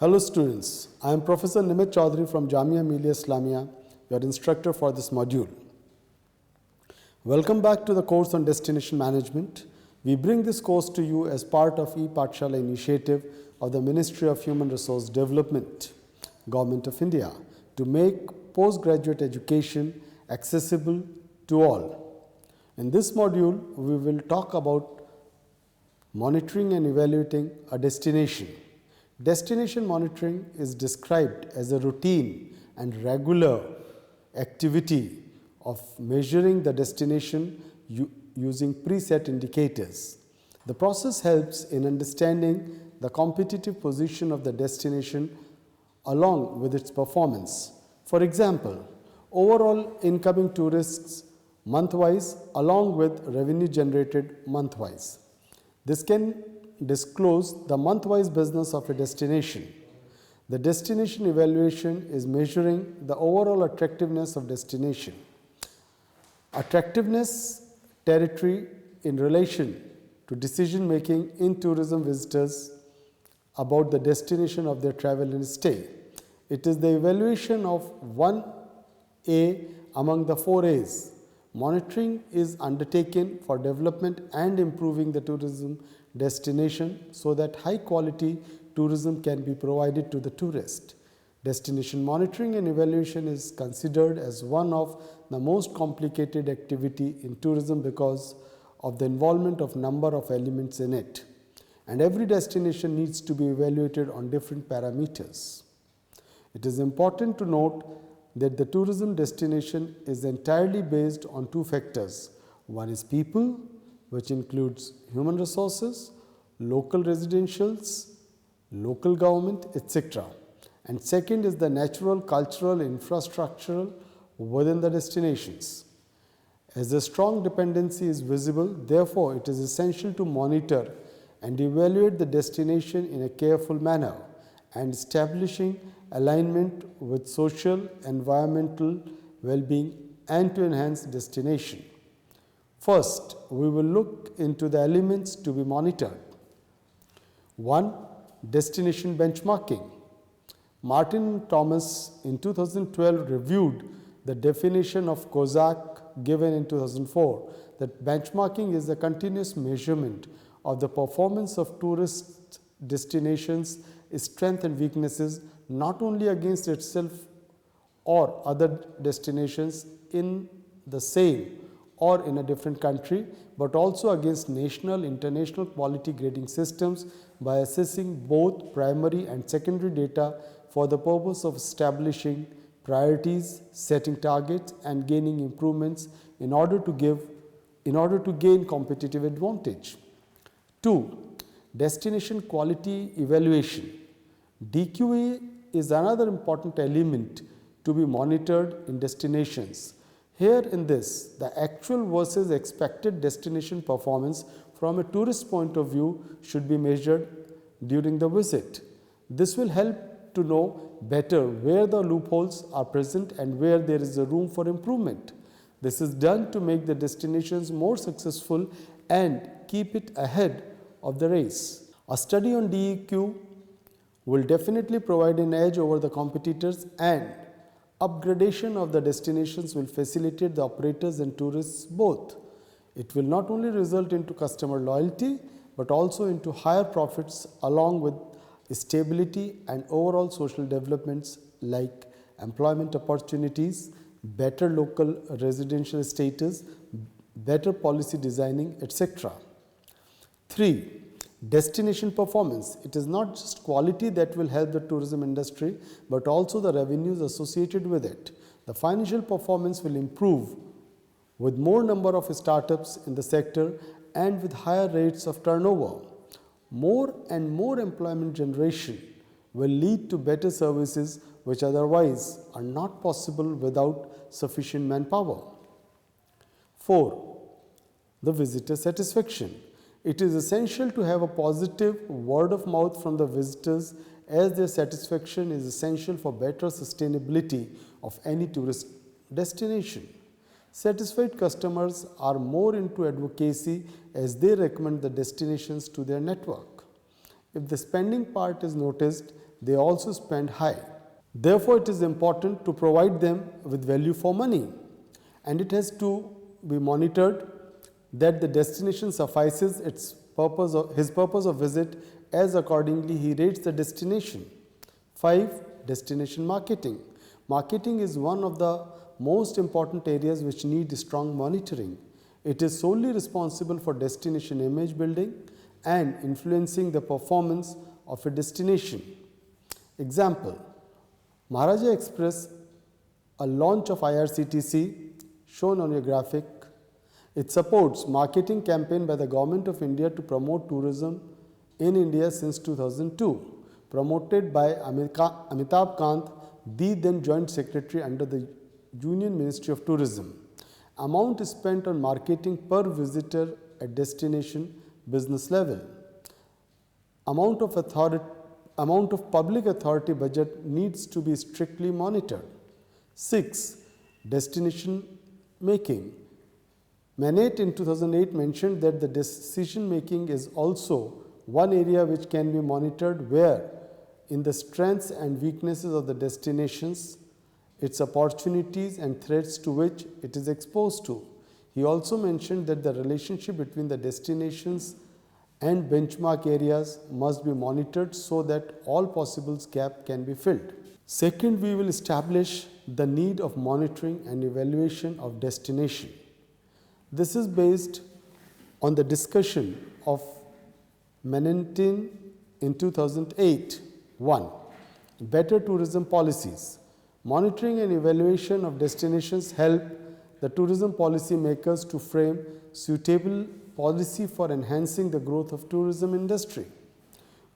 Hello students, I am Professor Nimit Chaudhary from Jamia Millia Islamia, your instructor for this module. Welcome back to the course on destination management. We bring this course to you as part of ePathshala initiative of the Ministry of Human Resource Development, Government of India, to make postgraduate education accessible to all. In this module, we will talk about monitoring and evaluating a destination. Destination monitoring is described as a routine and regular activity of measuring the destination using preset indicators. The process helps in understanding the competitive position of the destination along with its performance. For example, overall incoming tourists month-wise along with revenue generated month-wise. This can disclose the month-wise business of a destination. The destination evaluation is measuring the overall attractiveness of destination. Attractiveness territory in relation to decision making in tourism visitors about the destination of their travel and stay. It is the evaluation of 1A among the 4 A's. Monitoring is undertaken for development and improving the tourism destination so that high quality tourism can be provided to the tourist. Destination monitoring and evaluation is considered as one of the most complicated activity in tourism because of the involvement of number of elements in it. And every destination needs to be evaluated on different parameters. It is important to note that the tourism destination is entirely based on 2 factors. One is people, which includes human resources, local residentials, local government, etc. And second is the natural, cultural, infrastructural within the destinations. As a strong dependency is visible, therefore it is essential to monitor and evaluate the destination in a careful manner and establishing alignment with social, environmental well-being and to enhance destination. First, we will look into the elements to be monitored. 1. Destination benchmarking. Martin Thomas in 2012 reviewed the definition of COSAC given in 2004 that benchmarking is the continuous measurement of the performance of tourist destinations, strengths and weaknesses not only against itself or other destinations in the same or in a different country, but also against national, international quality grading systems by assessing both primary and secondary data for the purpose of establishing priorities, setting targets and gaining improvements in order to gain competitive advantage. 2. Destination quality evaluation. DQE is another important element to be monitored in destinations. Here in this, the actual versus expected destination performance from a tourist point of view should be measured during the visit. This will help to know better where the loopholes are present and where there is a room for improvement. This is done to make the destinations more successful and keep it ahead of the race. A study on DEQ will definitely provide an edge over the competitors, and upgradation of the destinations will facilitate the operators and tourists both. It will not only result into customer loyalty, but also into higher profits along with stability and overall social developments like employment opportunities, better local residential status, better policy designing, etc. 3. Destination performance. It is not just quality that will help the tourism industry, but also the revenues associated with it. The financial performance will improve with more number of startups in the sector and with higher rates of turnover. More and more employment generation will lead to better services which otherwise are not possible without sufficient manpower. 4. The visitor satisfaction. It is essential to have a positive word of mouth from the visitors, as their satisfaction is essential for better sustainability of any tourist destination. Satisfied customers are more into advocacy as they recommend the destinations to their network. If the spending part is noticed, they also spend high. Therefore, it is important to provide them with value for money, and it has to be monitored that the destination suffices his purpose of visit, as accordingly he rates the destination. 5. Destination marketing. Marketing is one of the most important areas which need strong monitoring. It is solely responsible for destination image building and influencing the performance of a destination. Example: Maharaja Express, a launch of IRCTC shown on your graphic. It supports marketing campaign by the Government of India to promote tourism in India since 2002, promoted by Amitabh Kant, the then Joint Secretary under the Union Ministry of Tourism. Amount is spent on marketing per visitor at destination business level. Amount of public authority budget needs to be strictly monitored. 6. Destination making. Manet in 2008 mentioned that the decision making is also one area which can be monitored, where in the strengths and weaknesses of the destinations, its opportunities and threats to which it is exposed to. He also mentioned that the relationship between the destinations and benchmark areas must be monitored so that all possible gaps can be filled. Second, we will establish the need of monitoring and evaluation of destination. This is based on the discussion of Menentin in 2008. 1. Better tourism policies. Monitoring and evaluation of destinations help the tourism policy makers to frame suitable policy for enhancing the growth of tourism industry.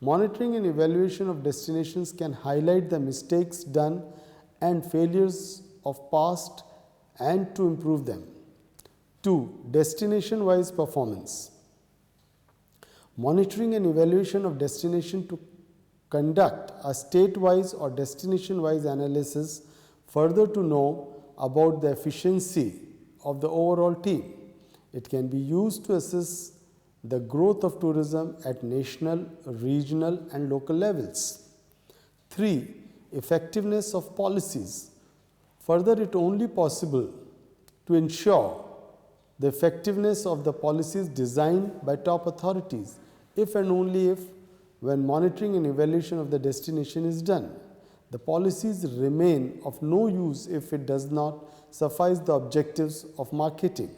Monitoring and evaluation of destinations can highlight the mistakes done and failures of past and to improve them. 2. Destination-wise performance. Monitoring and evaluation of destination to conduct a state-wise or destination-wise analysis further to know about the efficiency of the overall team. It can be used to assess the growth of tourism at national, regional and local levels. 3. Effectiveness of policies. Further, it only possible to ensure the effectiveness of the policies designed by top authorities if and only if, when monitoring and evaluation of the destination is done, the policies remain of no use if it does not suffice the objectives of marketing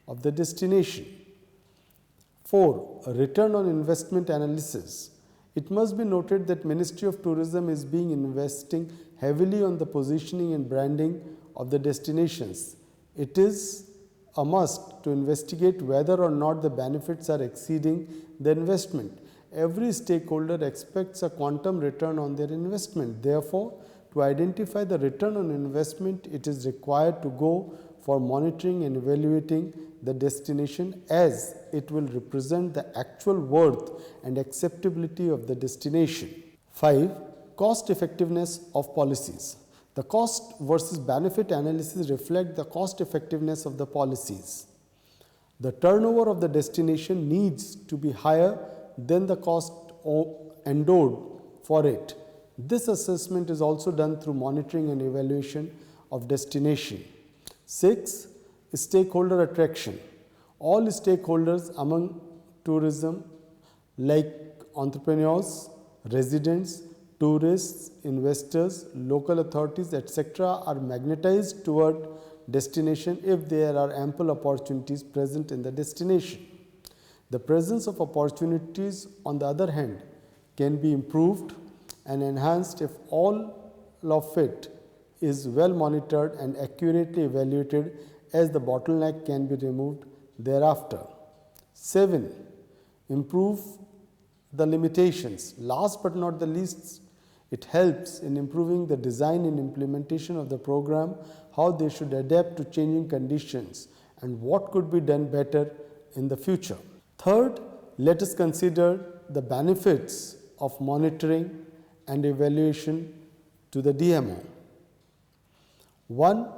of the destination. 4. Return on investment analysis. It must be noted that Ministry of Tourism is investing heavily on the positioning and branding of the destinations. It is a must to investigate whether or not the benefits are exceeding the investment. Every stakeholder expects a quantum return on their investment. Therefore, to identify the return on investment, it is required to go for monitoring and evaluating the destination, as it will represent the actual worth and acceptability of the destination. 5. Cost effectiveness of policies. The cost versus benefit analysis reflect the cost effectiveness of the policies. The turnover of the destination needs to be higher than the cost endured for it. This assessment is also done through monitoring and evaluation of destination. 6. Stakeholder attraction. All stakeholders among tourism, like entrepreneurs, residents, tourists, investors, local authorities, etc., are magnetized toward destination if there are ample opportunities present in the destination. The presence of opportunities, on the other hand, can be improved and enhanced if all of it is well monitored and accurately evaluated, as the bottleneck can be removed thereafter. 7. Improve the limitations. Last but not the least, it helps in improving the design and implementation of the program, how they should adapt to changing conditions and what could be done better in the future. Third, let us consider the benefits of monitoring and evaluation to the DMO. 1.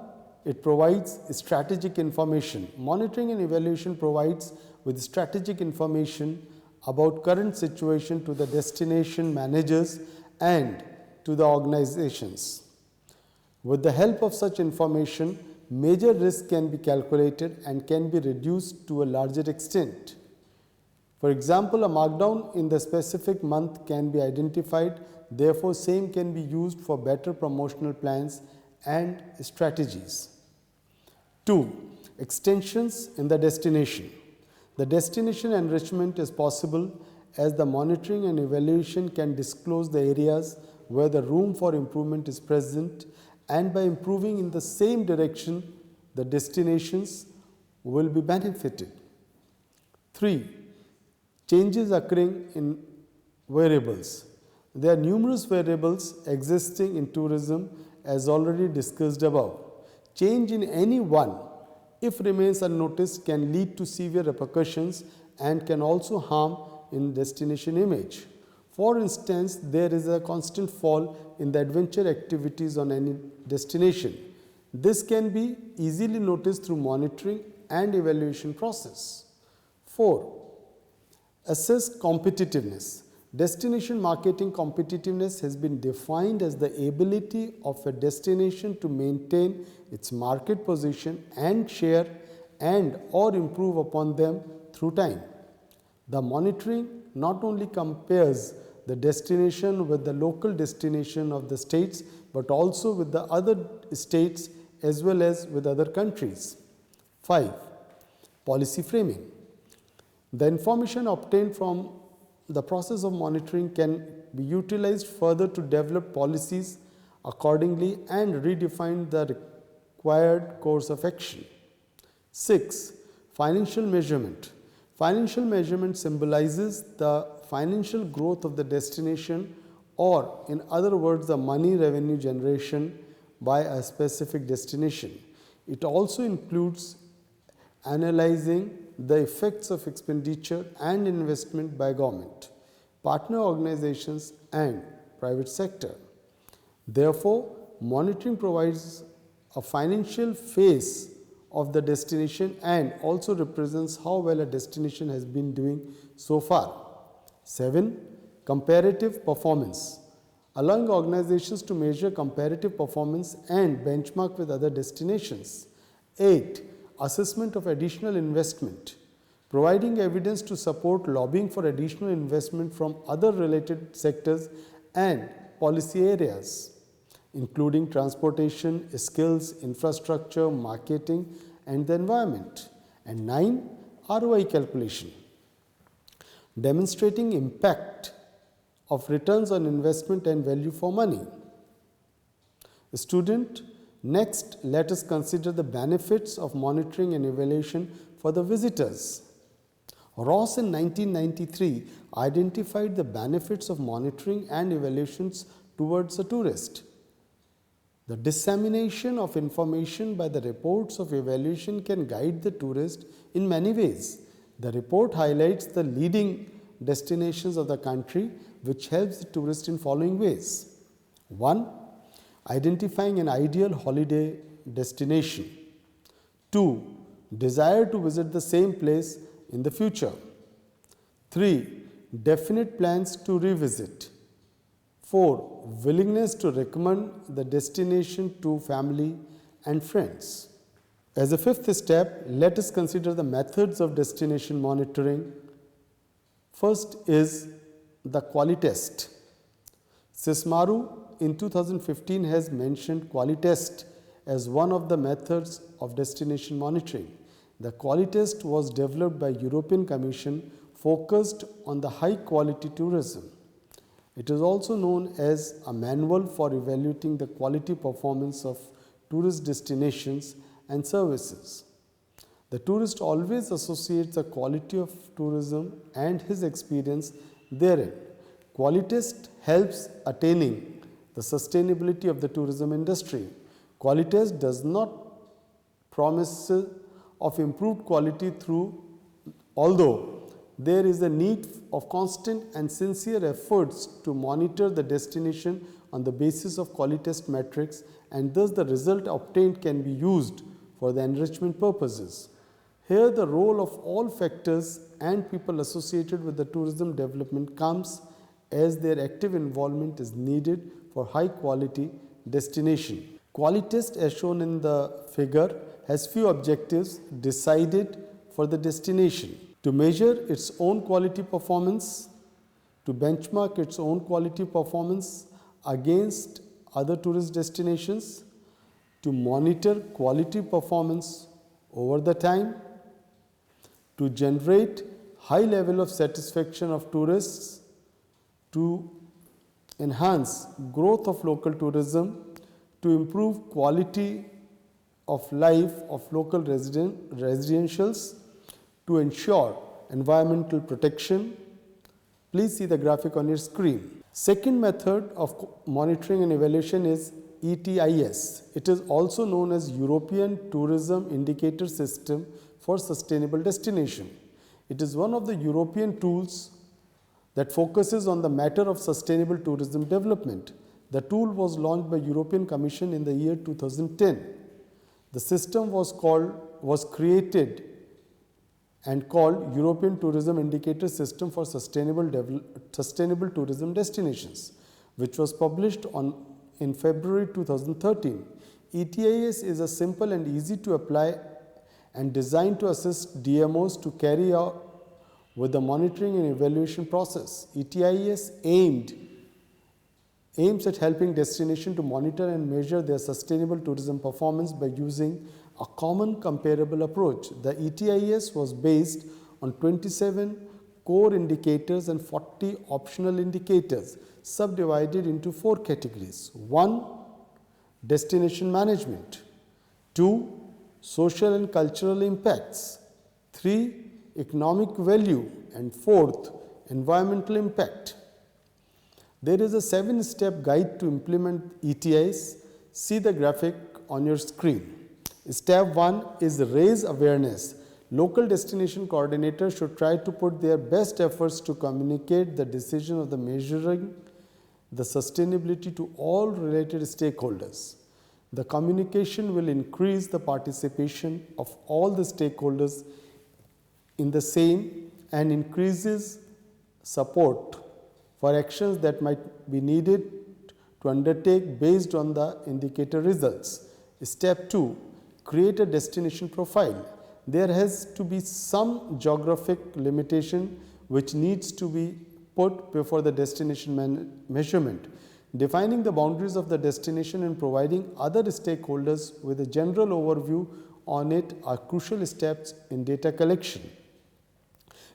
It provides strategic information. Monitoring and evaluation provides with strategic information about current situation to the destination managers and to the organizations. With the help of such information, major risks can be calculated and can be reduced to a larger extent. For example, a markdown in the specific month can be identified, therefore same can be used for better promotional plans and strategies. 2. Extensions in the destination. The destination enrichment is possible as the monitoring and evaluation can disclose the areas where the room for improvement is present, and by improving in the same direction, the destinations will be benefited. 3. Changes occurring in variables. There are numerous variables existing in tourism as already discussed above. Change in any one, if remains unnoticed, can lead to severe repercussions and can also harm in destination image. For instance, there is a constant fall in the adventure activities on any destination. This can be easily noticed through monitoring and evaluation process. 4. Assess competitiveness. Destination marketing competitiveness has been defined as the ability of a destination to maintain its market position and share and or improve upon them through time. The monitoring not only compares the destination with the local destination of the states, but also with the other states as well as with other countries. 5. Policy framing. The information obtained from the process of monitoring can be utilized further to develop policies accordingly and redefine the required course of action. 6. Financial measurement. Financial measurement symbolizes the financial growth of the destination, or in other words, the money revenue generation by a specific destination. It also includes analyzing the effects of expenditure and investment by government, partner organizations and private sector. Therefore, monitoring provides a financial face of the destination and also represents how well a destination has been doing so far. 7. Comparative performance. Allowing organizations to measure comparative performance and benchmark with other destinations. 8. Assessment of additional investment. Providing evidence to support lobbying for additional investment from other related sectors and policy areas, including transportation, skills, infrastructure, marketing, and the environment. And 9. ROI calculation. Demonstrating impact of returns on investment and value for money. Student, next let us consider the benefits of monitoring and evaluation for the visitors. Ross in 1993 identified the benefits of monitoring and evaluations towards a tourist. The dissemination of information by the reports of evaluation can guide the tourist in many ways. The report highlights the leading destinations of the country, which helps the tourist in following ways. 1. Identifying an ideal holiday destination. 2. Desire to visit the same place in the future. 3. Definite plans to revisit. 4. Willingness to recommend the destination to family and friends. As a fifth step, let us consider the methods of destination monitoring. First is the Qualitest. Sismaru in 2015 has mentioned Qualitest as one of the methods of destination monitoring. The Qualitest was developed by European Commission focused on the high quality tourism. It is also known as a manual for evaluating the quality performance of tourist destinations and services. The tourist always associates the quality of tourism and his experience therein. Qualitest helps attaining the sustainability of the tourism industry. Qualitest does not promise of improved quality although there is a need of constant and sincere efforts to monitor the destination on the basis of Qualitest metrics, and thus the result obtained can be used for the enrichment purposes. Here the role of all factors and people associated with the tourism development comes as their active involvement is needed for high quality destination. Qualitest, as shown in the figure, has few objectives decided for the destination: to measure its own quality performance, to benchmark its own quality performance against other tourist destinations, to monitor quality performance over the time, to generate high level of satisfaction of tourists, to enhance growth of local tourism, to improve quality of life of local residentials, to ensure environmental protection. Please see the graphic on your screen. Second method of monitoring and evaluation is ETIS. It is also known as European Tourism Indicator System for Sustainable Destination. It is one of the European tools that focuses on the matter of sustainable tourism development. The tool was launched by European Commission in the year 2010. The system was created and called European Tourism Indicator System for Sustainable Tourism Destinations, which was published in February 2013. ETIS is a simple and easy to apply and designed to assist DMOs to carry out with the monitoring and evaluation process. ETIS aims at helping destinations to monitor and measure their sustainable tourism performance by using a common comparable approach. The ETIS was based on 27 core indicators and 40 optional indicators, subdivided into 4 categories. 1. Destination management. 2. Social and cultural impacts. 3. Economic value. And 4th, environmental impact. There is a 7-step guide to implement ETIS. See the graphic on your screen. Step 1 is raise awareness. Local destination coordinators should try to put their best efforts to communicate the decision of the measuring the sustainability to all related stakeholders. The communication will increase the participation of all the stakeholders in the same and increases support for actions that might be needed to undertake based on the indicator results. Step 2. Create a destination profile. There has to be some geographic limitation which needs to be put before the destination measurement. Defining the boundaries of the destination and providing other stakeholders with a general overview on it are crucial steps in data collection.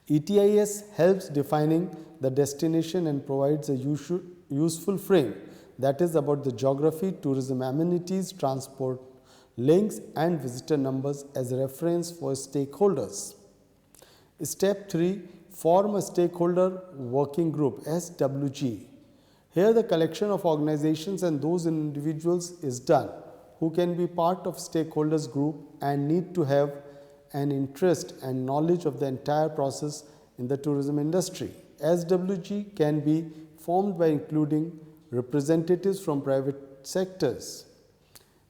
ETIS helps defining the destination and provides a useful frame that is about the geography, tourism amenities, transport links and visitor numbers as a reference for stakeholders. Step 3. Form a stakeholder working group SWG. Here the collection of organizations and those individuals is done who can be part of stakeholders group and need to have an interest and knowledge of the entire process in the tourism industry. SWG can be formed by including representatives from private sectors,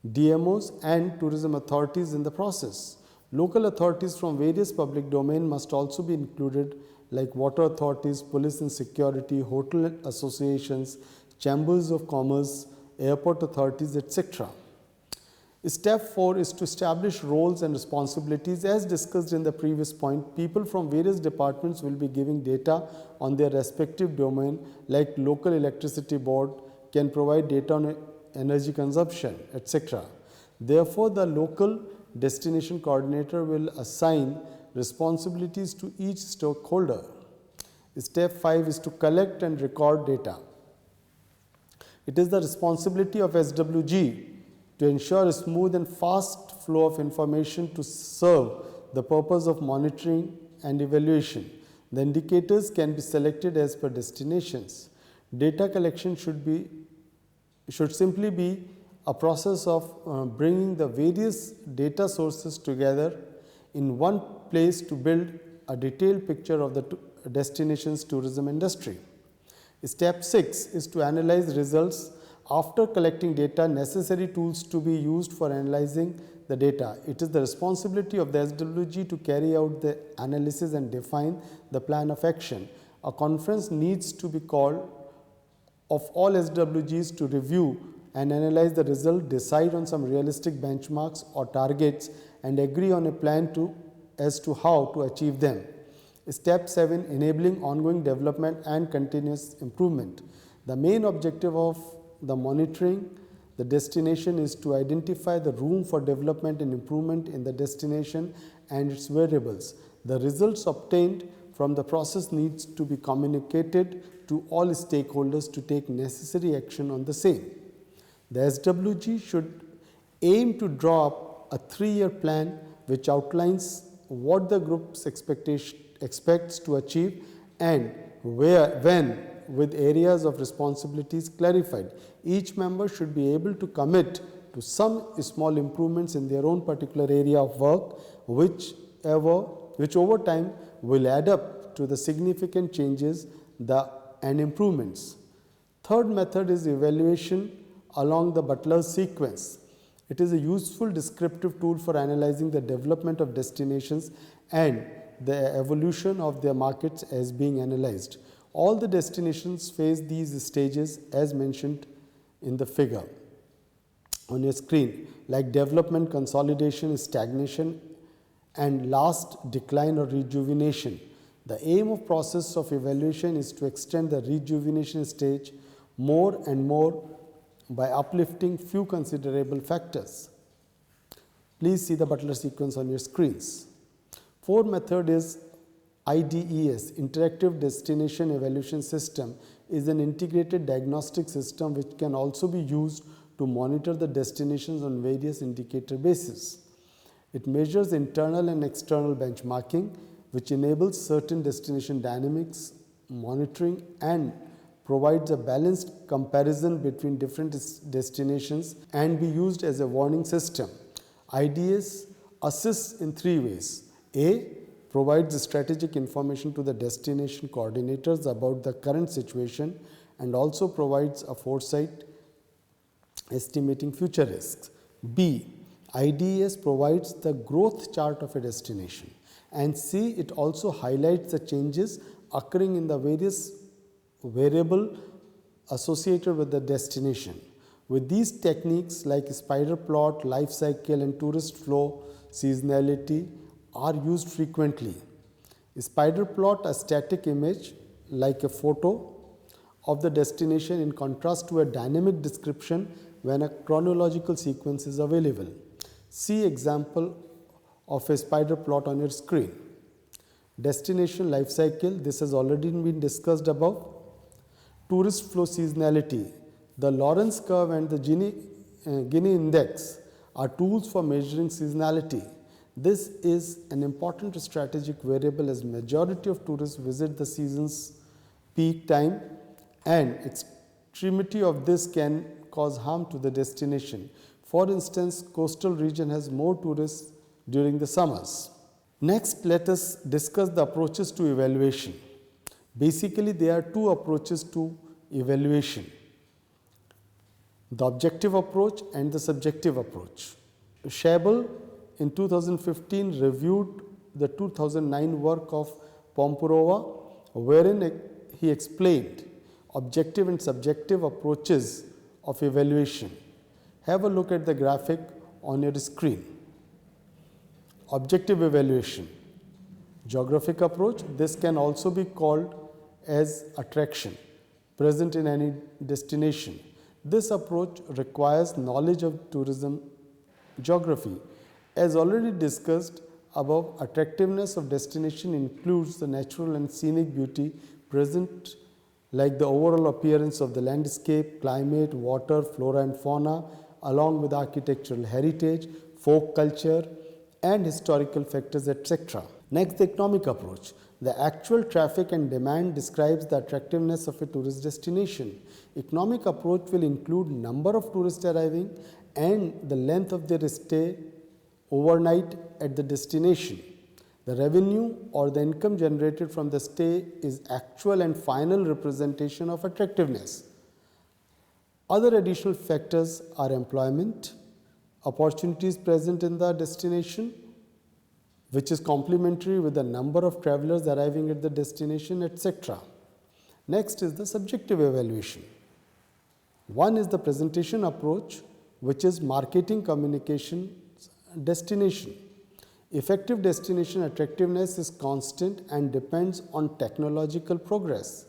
DMOs and tourism authorities in the process. Local authorities from various public domain must also be included, like water authorities, police and security, hotel associations, chambers of commerce, airport authorities, etc. Step 4 is to establish roles and responsibilities. As discussed in the previous point, people from various departments will be giving data on their respective domain, like local electricity board can provide data on energy consumption, etc. Therefore, the local destination coordinator will assign responsibilities to each stakeholder. Step 5 is to collect and record data. It is the responsibility of SWG to ensure a smooth and fast flow of information to serve the purpose of monitoring and evaluation. The indicators can be selected as per destinations. Data collection should simply be a process of bringing the various data sources together in one place to build a detailed picture of the destination's tourism industry. Step 6 is to analyze results. After collecting data, necessary tools to be used for analyzing the data. It is the responsibility of the SWG to carry out the analysis and define the plan of action. A conference needs to be called of all SWGs to review and analyze the result, decide on some realistic benchmarks or targets, and agree on a plan as to how to achieve them. Step 7, enabling ongoing development and continuous improvement. The main objective of the monitoring the destination is to identify the room for development and improvement in the destination and its variables. The results obtained from the process needs to be communicated to all stakeholders to take necessary action on the same. The SWG should aim to draw up a 3-year plan which outlines what the group expects to achieve and when, with areas of responsibilities clarified. Each member should be able to commit to some small improvements in their own particular area of work, which over time will add up to the significant changes and improvements. Third method is evaluation along the Butler's sequence. It is a useful descriptive tool for analyzing the development of destinations and the evolution of their markets as being analyzed. All the destinations face these stages as mentioned in the figure on your screen, like development, consolidation, stagnation, and last decline or rejuvenation. The aim of process of evaluation is to extend the rejuvenation stage more and more by uplifting few considerable factors. Please see the Butler sequence on your screens. Fourth method is IDES, Interactive Destination Evaluation System, is an integrated diagnostic system which can also be used to monitor the destinations on various indicator basis. It measures internal and external benchmarking, which enables certain destination dynamics monitoring and provides a balanced comparison between different destinations and be used as a warning system. IDES assists in 3 ways. A, provides strategic information to the destination coordinators about the current situation and also provides a foresight estimating future risks. B, IDES provides the growth chart of a destination. And C, it also highlights the changes occurring in the various variable associated with the destination. With these techniques like spider plot, life cycle, and tourist flow seasonality are used frequently. A spider plot, a static image like a photo of the destination in contrast to a dynamic description when a chronological sequence is available. See example of a spider plot on your screen. Destination life cycle, this has already been discussed above. Tourist flow seasonality, the Lorentz curve and the Gini index are tools for measuring seasonality. This is an important strategic variable as majority of tourists visit the season's peak time and extremity of this can cause harm to the destination. For instance, coastal region has more tourists during the summers. Next, let us discuss the approaches to evaluation. Basically, there are 2 approaches to evaluation: the objective approach and the subjective approach. Schabel in 2015 reviewed the 2009 work of Pomporova, wherein he explained objective and subjective approaches of evaluation. Have a look at the graphic on your screen. Objective evaluation. Geographic approach, this can also be called as attraction, present in any destination. This approach requires knowledge of tourism geography. As already discussed above, attractiveness of destination includes the natural and scenic beauty present, like the overall appearance of the landscape, climate, water, flora and fauna, along with architectural heritage, folk culture, and historical factors, etc. Next, the economic approach. The actual traffic and demand describes the attractiveness of a tourist destination. Economic approach will include number of tourists arriving and the length of their stay overnight at the destination. The revenue or the income generated from the stay is actual and final representation of attractiveness. Other additional factors are employment, opportunities present in the destination, which is complementary with the number of travelers arriving at the destination, etc. Next is the subjective evaluation. One is the presentation approach, which is marketing communication destination. Effective destination attractiveness is constant and depends on technological progress.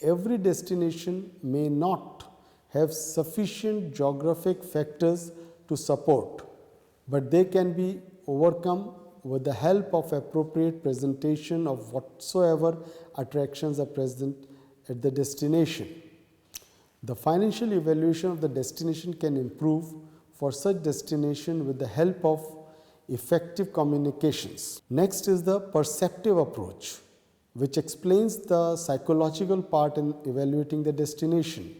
Every destination may not have sufficient geographic factors to support, but they can be overcome with the help of appropriate presentation of whatsoever attractions are present at the destination. The financial evaluation of the destination can improve for such destination with the help of effective communications. Next is the perceptive approach, which explains the psychological part in evaluating the destination.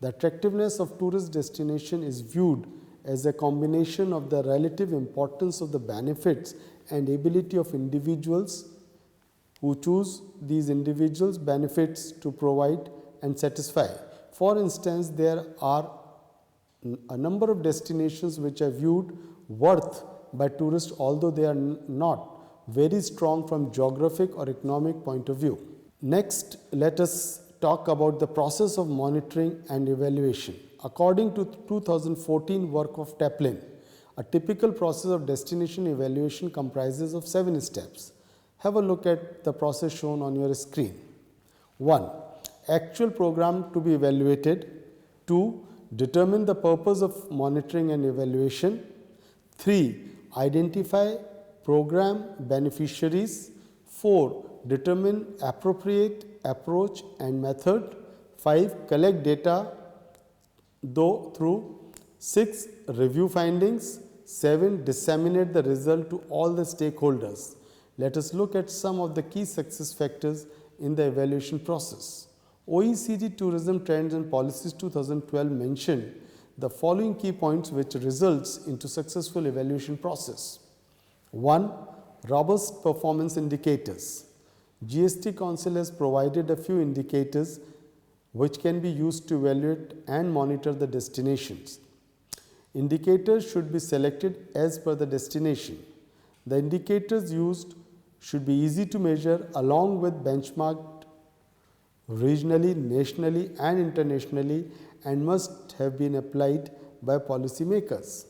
The attractiveness of tourist destination is viewed as a combination of the relative importance of the benefits and ability of individuals who choose these individuals' benefits to provide and satisfy. For instance, there are a number of destinations which are viewed worth by tourists, although they are not very strong from geographic or economic point of view. Next, let us talk about the process of monitoring and evaluation. According to 2014 work of Taplin, a typical process of destination evaluation comprises of 7 steps. Have a look at the process shown on your screen. 1. Actual program to be evaluated. 2. Determine the purpose of monitoring and evaluation. 3. Identify program beneficiaries. 4. Determine appropriate approach and method. 5. Collect data through. 6. Review findings. 7. Disseminate the result to all the stakeholders. Let us look at some of the key success factors in the evaluation process. OECD Tourism Trends and Policies 2012 mentioned the following key points which results into successful evaluation process. 1. Robust performance indicators. GST Council has provided a few indicators which can be used to evaluate and monitor the destinations. Indicators should be selected as per the destination. The indicators used should be easy to measure along with benchmarked regionally, nationally and internationally and must have been applied by policymakers.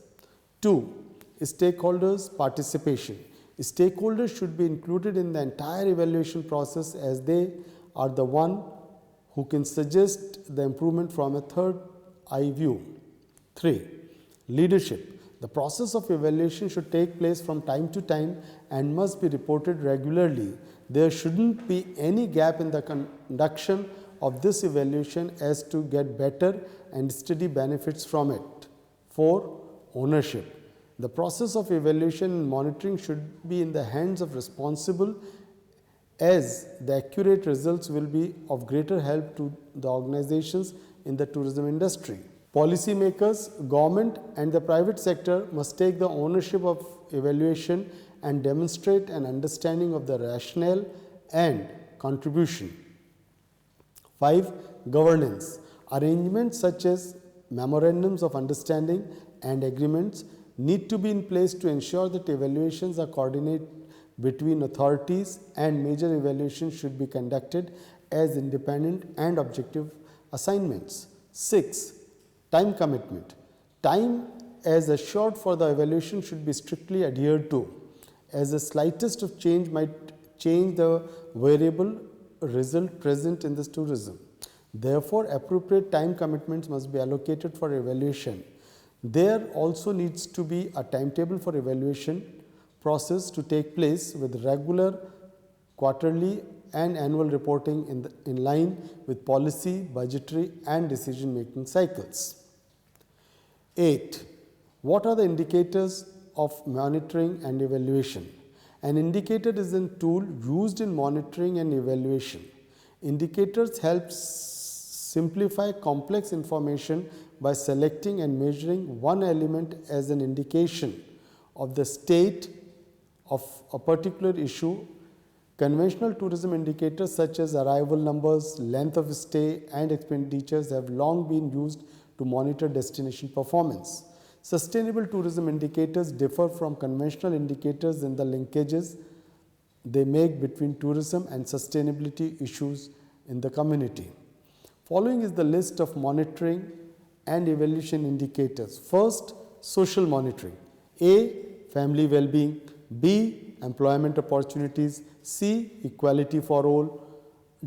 2. Stakeholders participation. Stakeholders should be included in the entire evaluation process as they are the one who can suggest the improvement from a third eye view. 3. Leadership. The process of evaluation should take place from time to time and must be reported regularly. There shouldn't be any gap in the conduction of this evaluation as to get better and steady benefits from it. 4. Ownership. The process of evaluation and monitoring should be in the hands of responsible, as the accurate results will be of greater help to the organizations in the tourism industry. Policymakers, government and the private sector must take the ownership of evaluation and demonstrate an understanding of the rationale and contribution. 5. Governance. Arrangements such as memorandums of understanding and agreements need to be in place to ensure that evaluations are coordinated between authorities and major evaluations should be conducted as independent and objective assignments. 6. Time commitment. Time as assured for the evaluation should be strictly adhered to, as the slightest of change might change the variable result present in this tourism. Therefore, appropriate time commitments must be allocated for evaluation. There also needs to be a timetable for evaluation process to take place with regular, quarterly and annual reporting in line with policy, budgetary and decision-making cycles. 8. What are the indicators of monitoring and evaluation? An indicator is a tool used in monitoring and evaluation. Indicators help simplify complex information by selecting and measuring one element as an indication of the state of a particular issue. Conventional tourism indicators such as arrival numbers, length of stay and expenditures have long been used to monitor destination performance. Sustainable tourism indicators differ from conventional indicators in the linkages they make between tourism and sustainability issues in the community. Following is the list of monitoring and evaluation indicators. First, social monitoring. A. Family well-being. B. Employment opportunities. C. Equality for all.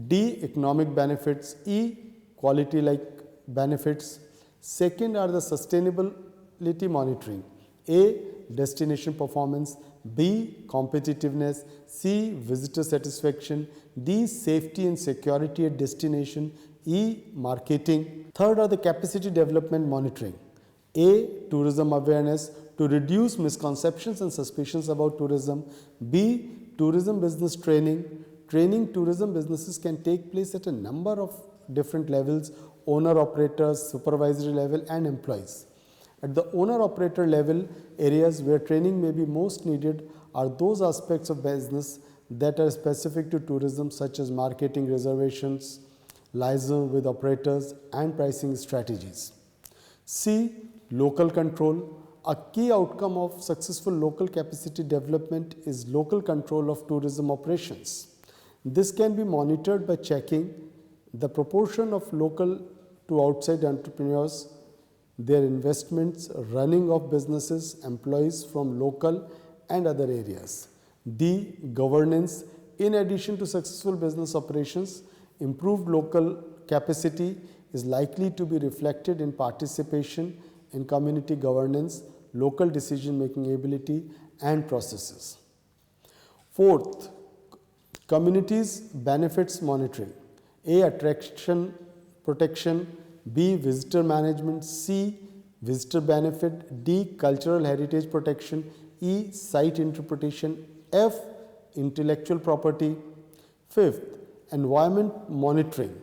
D. Economic benefits. E. Quality like benefits. Second are the sustainability monitoring. A. Destination performance. B. Competitiveness. C. Visitor satisfaction. D. Safety and security at destination. E. Marketing. Third are the capacity development monitoring. A. Tourism awareness to reduce misconceptions and suspicions about tourism. B. Tourism business training. Training tourism businesses can take place at a number of different levels: owner, operators, supervisory level, and employees. At the owner-operator level, areas where training may be most needed are those aspects of business that are specific to tourism, such as marketing, reservations, liaison with operators, and pricing strategies. C. Local control. A key outcome of successful local capacity development is local control of tourism operations. This can be monitored by checking the proportion of local to outside entrepreneurs, their investments, running of businesses, employees from local and other areas. D. Governance. In addition to successful business operations, improved local capacity is likely to be reflected in participation in community governance, local decision-making ability, and processes. Fourth, communities benefits monitoring. A. Attraction protection. B. Visitor management. C. Visitor benefit. D. Cultural heritage protection. E. Site interpretation. F. Intellectual property. Fifth, environment monitoring.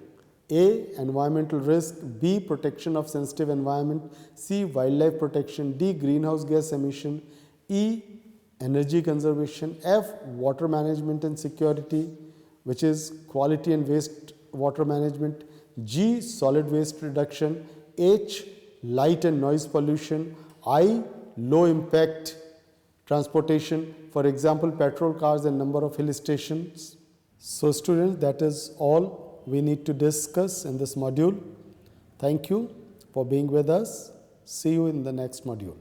A. Environmental risk. B. Protection of sensitive environment. C. Wildlife protection. D. Greenhouse gas emission. E. Energy conservation. F. Water management and security, which is quality and waste water management. G. Solid waste reduction. H. Light and noise pollution. I. Low impact transportation, for example, petrol cars and number of hill stations. So students, that is all we need to discuss in this module. Thank you for being with us. See you in the next module.